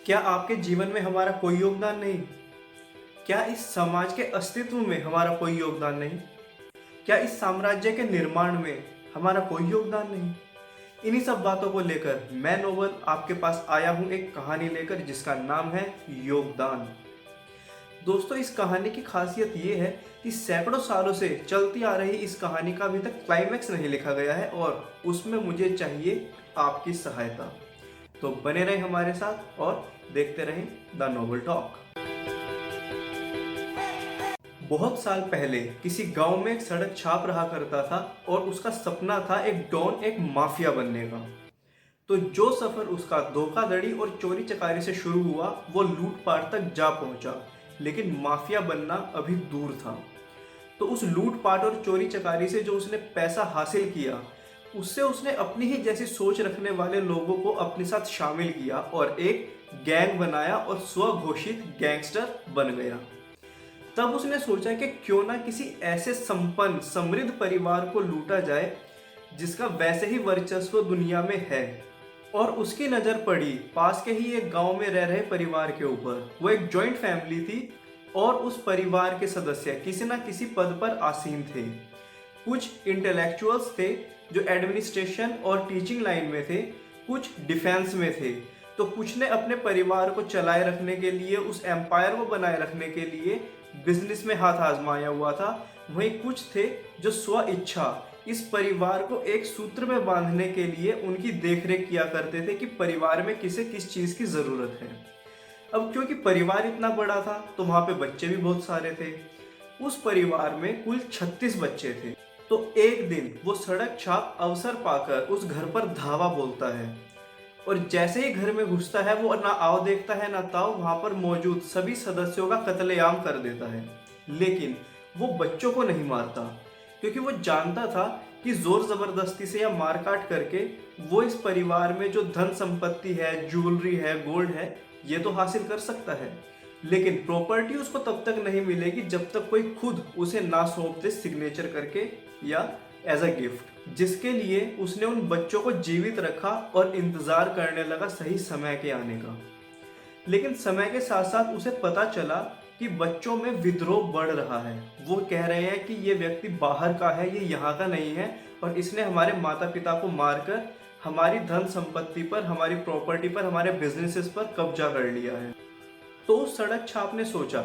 क्या आपके जीवन में हमारा कोई योगदान नहीं? क्या इस समाज के अस्तित्व में हमारा कोई योगदान नहीं? क्या इस साम्राज्य के निर्माण में हमारा कोई योगदान नहीं? इन्हीं सब बातों को लेकर मैं नोबल आपके पास आया हूं एक कहानी लेकर जिसका नाम है योगदान। दोस्तों, इस कहानी की खासियत ये है कि सैकड़ों सालों से चलती आ रही इस कहानी का अभी तक क्लाइमैक्स नहीं लिखा गया है और उसमें मुझे चाहिए आपकी सहायता। तो बने रहें हमारे साथ और देखते रहें द नोबल टॉक। बहुत साल पहले किसी गांव में एक सड़क छाप रहा करता था और उसका सपना था एक डॉन, एक माफिया बनने का। तो जो सफर उसका धोखाधड़ी और चोरी चकारी से शुरू हुआ वो लूटपाट तक जा पहुंचा, लेकिन माफिया बनना अभी दूर था। तो उस लूटपाट और चोरी चकारी से जो उसने पैसा हासिल किया, उससे उसने अपनी ही जैसी सोच रखने वाले लोगों को अपने साथ शामिल किया और एक गैंग बनाया और स्वघोषित गैंगस्टर बन गया। तब उसने सोचा कि क्यों ना किसी ऐसे संपन्न समृद्ध परिवार को लूटा जाए जिसका वैसे ही वर्चस्व दुनिया में है। और उसकी नज़र पड़ी पास के ही एक गांव में रह रहे परिवार के ऊपर। वो एक जॉइंट फैमिली थी और उस परिवार के सदस्य किसी न किसी पद पर आसीन थे। कुछ इंटेलेक्चुअल्स थे जो एडमिनिस्ट्रेशन और टीचिंग लाइन में थे, कुछ डिफेंस में थे, तो कुछ ने अपने परिवार को चलाए रखने के लिए, उस एम्पायर को बनाए रखने के लिए बिजनेस में हाथ आजमाया हुआ था। वहीं कुछ थे जो स्व इच्छा इस परिवार को एक सूत्र में बांधने के लिए उनकी देखरेख किया करते थे कि परिवार में किसे किस चीज़ की ज़रूरत है। अब क्योंकि परिवार इतना बड़ा था तो वहाँ पे बच्चे भी बहुत सारे थे। उस परिवार में कुल 36 बच्चे थे। तो एक दिन वो सड़क छाप अवसर पाकर उस घर पर धावा बोलता है और जैसे ही घर में घुसता है वो ना आओ देखता है ना ताओ, वहां पर मौजूद सभी सदस्यों का कत्लेआम कर देता है। लेकिन वो बच्चों को नहीं मारता, क्योंकि वो जानता था कि जोर जबरदस्ती से या मारकाट करके वो इस परिवार में जो धन संपत्ति है, ज्वेलरी है, गोल्ड है, ये तो हासिल कर सकता है, लेकिन प्रॉपर्टी उसको तब तक नहीं मिलेगी जब तक कोई खुद उसे ना सौंप दे सिग्नेचर करके या एज अ गिफ्ट। जिसके लिए उसने उन बच्चों को जीवित रखा और इंतजार करने लगा सही समय के आने का। लेकिन समय के साथ साथ उसे पता चला कि बच्चों में विद्रोह बढ़ रहा है। वो कह रहे हैं कि ये व्यक्ति बाहर का है, ये यहाँ का नहीं है और इसने हमारे माता पिता को मारकर हमारी धन संपत्ति पर, हमारी प्रॉपर्टी पर, हमारे बिजनेसेस पर कब्जा कर लिया है। तो सड़क छाप ने सोचा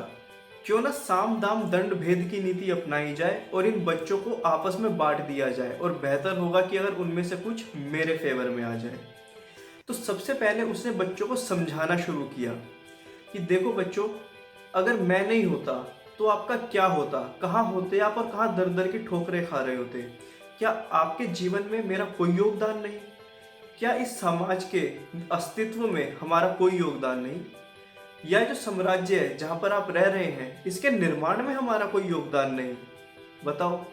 क्यों ना साम दाम दंड भेद की नीति अपनाई जाए और इन बच्चों को आपस में बांट दिया जाए, और बेहतर होगा कि अगर उनमें से कुछ मेरे फेवर में आ जाए। तो सबसे पहले उसने बच्चों को समझाना शुरू किया कि देखो बच्चों, अगर मैं नहीं होता तो आपका क्या होता, कहाँ होते आप और कहाँ दर दर की ठोकरें खा रहे होते। क्या आपके जीवन में मेरा कोई योगदान नहीं? क्या इस समाज के अस्तित्व में हमारा कोई योगदान नहीं? यह जो साम्राज्य है जहां पर आप रह रहे हैं, इसके निर्माण में हमारा कोई योगदान नहीं? बताओ,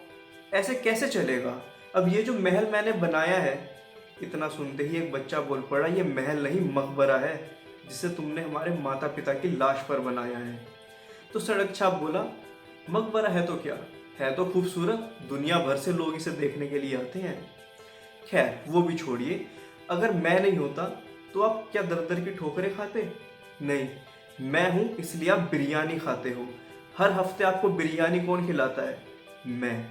ऐसे कैसे चलेगा? अब ये जो महल मैंने बनाया है, इतना सुनते ही एक बच्चा बोल पड़ा, ये महल नहीं मकबरा है जिसे तुमने हमारे माता पिता की लाश पर बनाया है। तो सड़क छाप बोला, मकबरा है तो क्या, है तो खूबसूरत, दुनिया भर से लोग इसे देखने के लिए आते हैं। खैर वो भी छोड़िए, अगर मैं नहीं होता तो आप क्या दर दर की ठोकरें खाते? नहीं, मैं हूं इसलिए आप बिरयानी खाते हो। हर हफ्ते आपको बिरयानी कौन खिलाता है? मैं।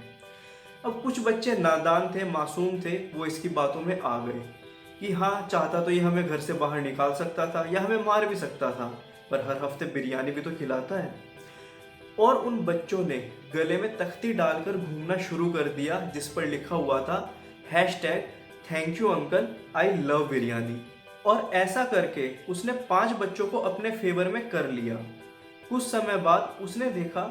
अब कुछ बच्चे नादान थे, मासूम थे, वो इसकी बातों में आ गए कि हाँ, चाहता तो ये हमें घर से बाहर निकाल सकता था या हमें मार भी सकता था, पर हर हफ्ते बिरयानी भी तो खिलाता है। और उन बच्चों ने गले में तख्ती डालकर घूमना शुरू कर दिया जिस पर लिखा हुआ था hashtag thank you uncle, I love biryani. और ऐसा करके उसने 5 बच्चों को अपने फेवर में कर लिया। कुछ समय बाद उसने देखा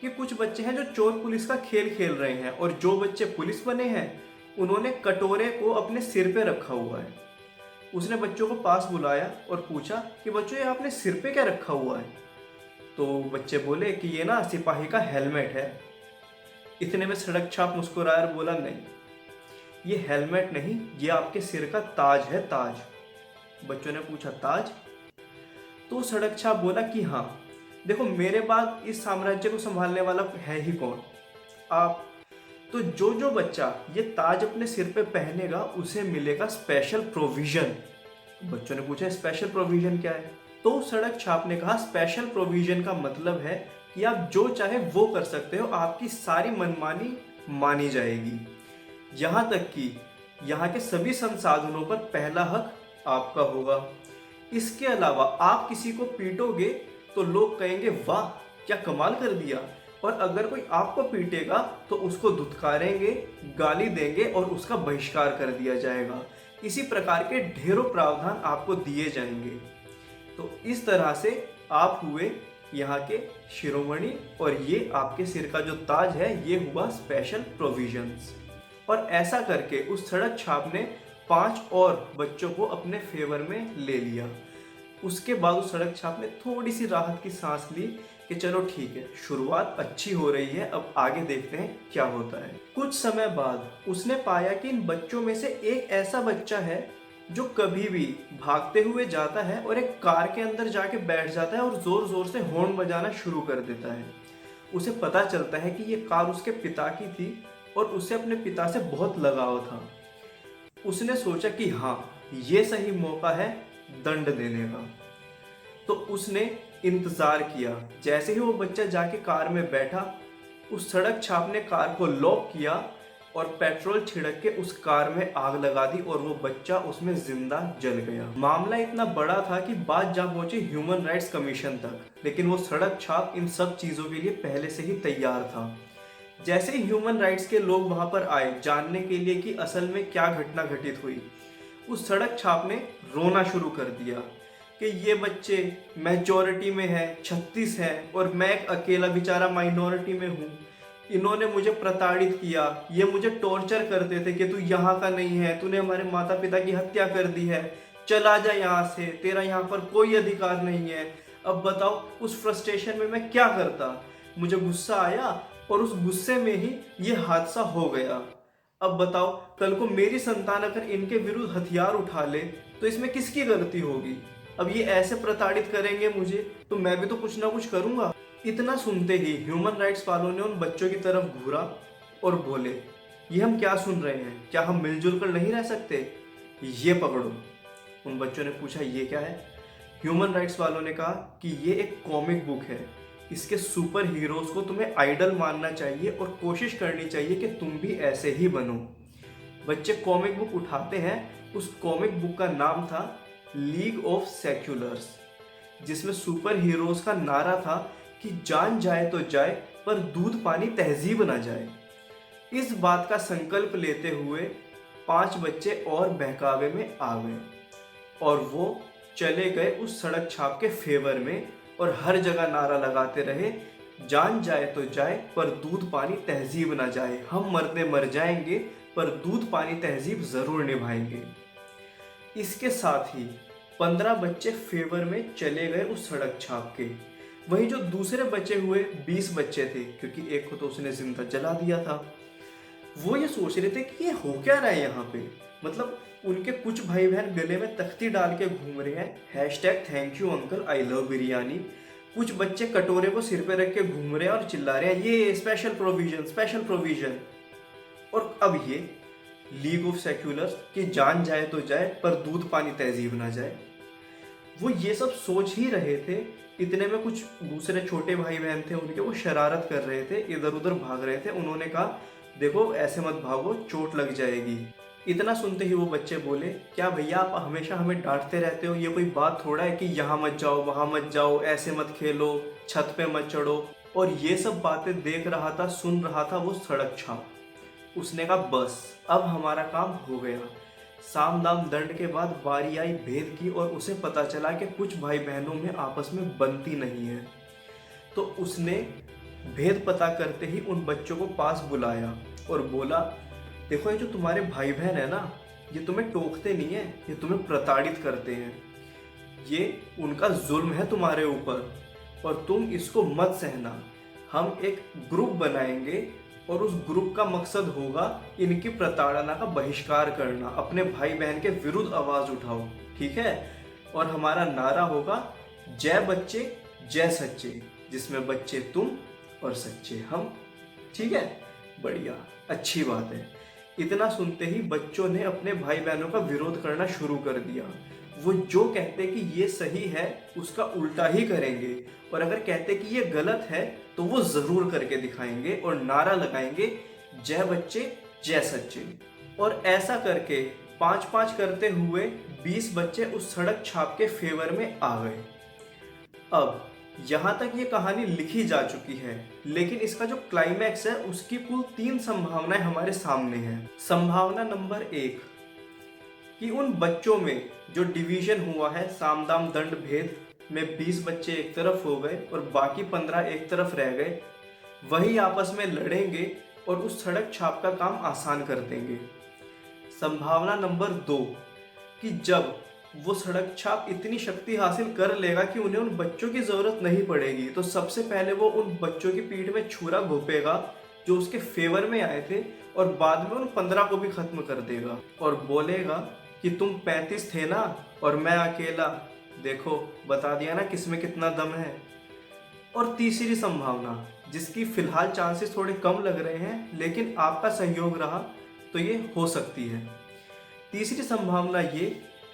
कि कुछ बच्चे हैं जो चोर पुलिस का खेल खेल रहे हैं और जो बच्चे पुलिस बने हैं उन्होंने कटोरे को अपने सिर पे रखा हुआ है। उसने बच्चों को पास बुलाया और पूछा कि बच्चों, ये आपने सिर पे क्या रखा हुआ है? तो बच्चे बोले कि ये ना सिपाही का हेलमेट है। इतने में सड़क छाप मुस्कुराया और बोला, नहीं, ये हेलमेट नहीं, ये आपके सिर का ताज है, ताज। बच्चों ने पूछा, ताज? तो सड़क छाप बोला कि हाँ, देखो मेरे बाद इस साम्राज्य को संभालने वाला है ही कौन? आप। तो जो जो बच्चा ये ताज अपने सिर पे पहनेगा उसे मिलेगा स्पेशल प्रोविजन। बच्चों ने पूछा, स्पेशल प्रोविजन क्या है? तो सड़क छाप ने कहा स्पेशल प्रोविजन का मतलब है कि आप जो चाहे वो कर सकते हो, आपकी सारी मनमानी मानी जाएगी, यहाँ तक कि यहाँ के सभी संसाधनों पर पहला हक आपका होगा। इसके अलावा आप किसी को पीटोगे तो लोग कहेंगे वाह क्या कमाल कर दिया, और अगर कोई आपको पीटेगा तो उसको धुतकारेंगे, गाली देंगे और उसका बहिष्कार कर दिया जाएगा। इसी प्रकार के ढेरों प्रावधान आपको दिए जाएंगे। तो इस तरह से आप हुए यहाँ के शिरोमणि, और ये आपके सिर का जो ताज है ये हुआ स्पेशल प्रोविजंस। और ऐसा करके उस सड़क छाप ने 5 और बच्चों को अपने फेवर में ले लिया। उसके बाद उस सड़क छाप ने थोड़ी सी राहत की सांस ली कि चलो ठीक है, शुरुआत अच्छी हो रही है, अब आगे देखते हैं क्या होता है। कुछ समय बाद उसने पाया कि इन बच्चों में से एक ऐसा बच्चा है जो कभी भी भागते हुए जाता है और एक कार के अंदर जाके बैठ जाता है और जोर जोर से हॉर्न बजाना शुरू कर देता है। उसे पता चलता है कि ये कार उसके पिता की थी और उसे अपने पिता से बहुत लगाव था। उसने सोचा कि हाँ, ये सही मौका है दंड देने का। तो उसने इंतजार किया। जैसे ही वो बच्चा जाके कार में बैठा, उस सड़क छाप ने कार को लॉक किया और पेट्रोल छिड़क के उस कार में आग लगा दी और वो बच्चा उसमें जिंदा जल गया। मामला इतना बड़ा था कि बात जा पहुंची ह्यूमन राइट्स कमीशन तक, लेकिन वो सड़क छाप इन सब चीजों के लिए पहले से ही तैयार था। जैसे ही ह्यूमन राइट्स के लोग वहां पर आए जानने के लिए कि असल में क्या घटना घटित हुई, उस सड़क छाप ने रोना शुरू कर दिया कि ये बच्चे मेजॉरिटी में है, 36 है, और मैं एक अकेला बेचारा माइनॉरिटी में हूँ। इन्होंने मुझे प्रताड़ित किया, ये मुझे टॉर्चर करते थे कि तू यहाँ का नहीं है, तूने हमारे माता पिता की हत्या कर दी है, चला जा यहाँ से, तेरा यहाँ पर कोई अधिकार नहीं है। अब बताओ उस फ्रस्ट्रेशन में मैं क्या करता। मुझे गुस्सा आया और उस गुस्से में ही ये हादसा हो गया। अब बताओ कल को मेरी संतान अगर इनके विरुद्ध हथियार उठा ले तो इसमें किसकी गलती होगी। अब ये ऐसे प्रताड़ित करेंगे मुझे तो मैं भी तो कुछ ना कुछ करूंगा। इतना सुनते ही ह्यूमन राइट्स वालों ने उन बच्चों की तरफ घूरा और बोले, ये हम क्या सुन रहे हैं, क्या हम मिलजुल कर नहीं रह सकते, ये पकड़ो। उन बच्चों ने पूछा ये क्या है। ह्यूमन राइट्स वालों ने कहा कि ये एक कॉमिक बुक है, इसके सुपर हीरोज को तुम्हें आइडल मानना चाहिए और कोशिश करनी चाहिए कि तुम भी ऐसे ही बनो। बच्चे कॉमिक बुक उठाते हैं। उस कॉमिक बुक का नाम था लीग ऑफ सेक्युलर्स, जिसमें सुपर हीरोज का नारा था कि जान जाए तो जाए पर दूध पानी तहजीब ना जाए। इस बात का संकल्प लेते हुए 5 बच्चे और बहकावे में आ गए और वो चले गए उस सड़क छाप के फेवर में और हर जगह नारा लगाते रहे, जान जाए तो जाए पर दूध पानी तहजीब ना जाए। हम मरते मर जाएंगे पर दूध पानी तहजीब जरूर निभाएंगे। इसके साथ ही 15 बच्चे फेवर में चले गए उस सड़क छाप के। वहीं जो दूसरे बचे हुए 20 बच्चे थे, क्योंकि एक को तो उसने जिंदा जला दिया था, वो ये सोच रहे थे कि ये हो क्या रहा है यहाँ पे। मतलब उनके कुछ भाई बहन गले में तख्ती डाल के घूम रहे हैं, hashtag thank you uncle I love biryani. कुछ बच्चे कटोरे को सिर पे रख के घूम रहे हैं और चिल्ला रहे हैं ये स्पेशल प्रोविजन, स्पेशल प्रोविजन। और अब ये लीग ऑफ सेक्युलर्स कि जान जाए तो जाए पर दूध पानी तहजीब ना जाए। वो ये सब सोच ही रहे थे, इतने में कुछ दूसरे छोटे भाई बहन थे उनके, वो शरारत कर रहे थे, इधर उधर भाग रहे थे। उन्होंने कहा देखो ऐसे मत भागो, चोट लग जाएगी। इतना सुनते ही वो बच्चे बोले, क्या भैया आप हमेशा हमें डांटते रहते हो, ये कोई बात थोड़ा है कि यहाँ मत जाओ, वहाँ मत जाओ, ऐसे मत खेलो, छत पे मत चढ़ो। और ये सब बातें देख रहा था, सुन रहा था वो सड़क छाप। उसने कहा बस अब हमारा काम हो गया। साम दाम दंड के बाद बारी आई भेद की और उसे पता चला कि कुछ भाई बहनों में आपस में बनती नहीं है। तो उसने भेद पता करते ही उन बच्चों को पास बुलाया और बोला, देखो ये जो तुम्हारे भाई बहन है ना, ये तुम्हें टोकते नहीं है, ये तुम्हें प्रताड़ित करते हैं। ये उनका जुल्म है तुम्हारे ऊपर और तुम इसको मत सहना। हम एक ग्रुप बनाएंगे और उस ग्रुप का मकसद होगा इनकी प्रताड़ना का बहिष्कार करना। अपने भाई बहन के विरुद्ध आवाज उठाओ, ठीक है। और हमारा नारा होगा जय बच्चे जय सच्चे, जिसमें बच्चे तुम और सच्चे हम। ठीक है, बढ़िया, अच्छी बात है। इतना सुनते ही बच्चों ने अपने भाई बहनों का विरोध करना शुरू कर दिया। वो जो कहते कि ये सही है उसका उल्टा ही करेंगे, और अगर कहते कि ये गलत है तो वो जरूर करके दिखाएंगे और नारा लगाएंगे, जय बच्चे जय सच्चे। और ऐसा करके 5-5 करते हुए 20 बच्चे उस सड़क छाप के फेवर में आ गए। अब यहाँ तक ये कहानी लिखी जा चुकी है, लेकिन इसका जो क्लाइमैक्स है उसकी कुल 3 संभावनाएं हमारे सामने हैं। संभावना नंबर 1 कि उन बच्चों में जो डिवीजन हुआ है साम दाम दंड भेद में 20 बच्चे एक तरफ हो गए और बाकी 15 एक तरफ रह गए, वही आपस में लड़ेंगे और उस सड़क छाप का काम आसान कर देंगे। संभावना नंबर 2 कि जब वो सड़क छाप इतनी शक्ति हासिल कर लेगा कि उन्हें उन बच्चों की जरूरत नहीं पड़ेगी, तो सबसे पहले वो उन बच्चों की पीठ में छुरा घोंपेगा जो उसके फेवर में आए थे, और बाद में उन 15 को भी खत्म कर देगा और बोलेगा कि तुम 35 थे ना और मैं अकेला, देखो बता दिया ना किसमें कितना दम है। और तीसरी संभावना, जिसकी फिलहाल चांसेस थोड़े कम लग रहे हैं लेकिन आपका सहयोग रहा तो ये हो सकती है। तीसरी संभावना ये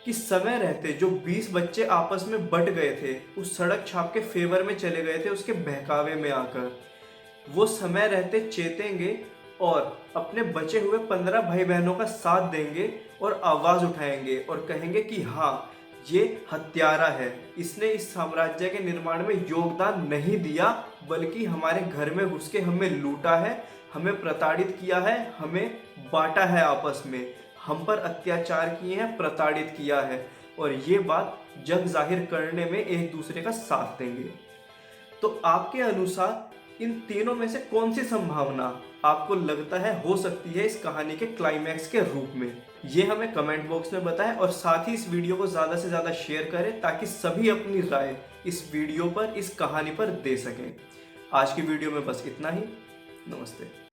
कि समय रहते जो 20 बच्चे आपस में बट गए थे, उस सड़क छाप के फेवर में चले गए थे उसके बहकावे में आकर, वो समय रहते चेतेंगे और अपने बचे हुए 15 भाई बहनों का साथ देंगे और आवाज उठाएंगे और कहेंगे कि हाँ, ये हत्यारा है, इसने इस साम्राज्य के निर्माण में योगदान नहीं दिया बल्कि हमारे घर में घुस के हमें लूटा है, हमें प्रताड़ित किया है, हमें बांटा है आपस में, हम पर अत्याचार किए हैं, प्रताड़ित किया है, और ये बात जग जाहिर करने में एक दूसरे का साथ देंगे। तो आपके अनुसार इन तीनों में से कौन सी संभावना आपको लगता है हो सकती है इस कहानी के क्लाइमैक्स के रूप में? ये हमें कमेंट बॉक्स में बताएं और साथ ही इस वीडियो को ज़्यादा से ज़्यादा शेयर करें ताकि सभी अपनी राय इस वीडियो पर, इस कहानी पर दे सकें। आज की वीडियो में बस इतना ही। नमस्ते।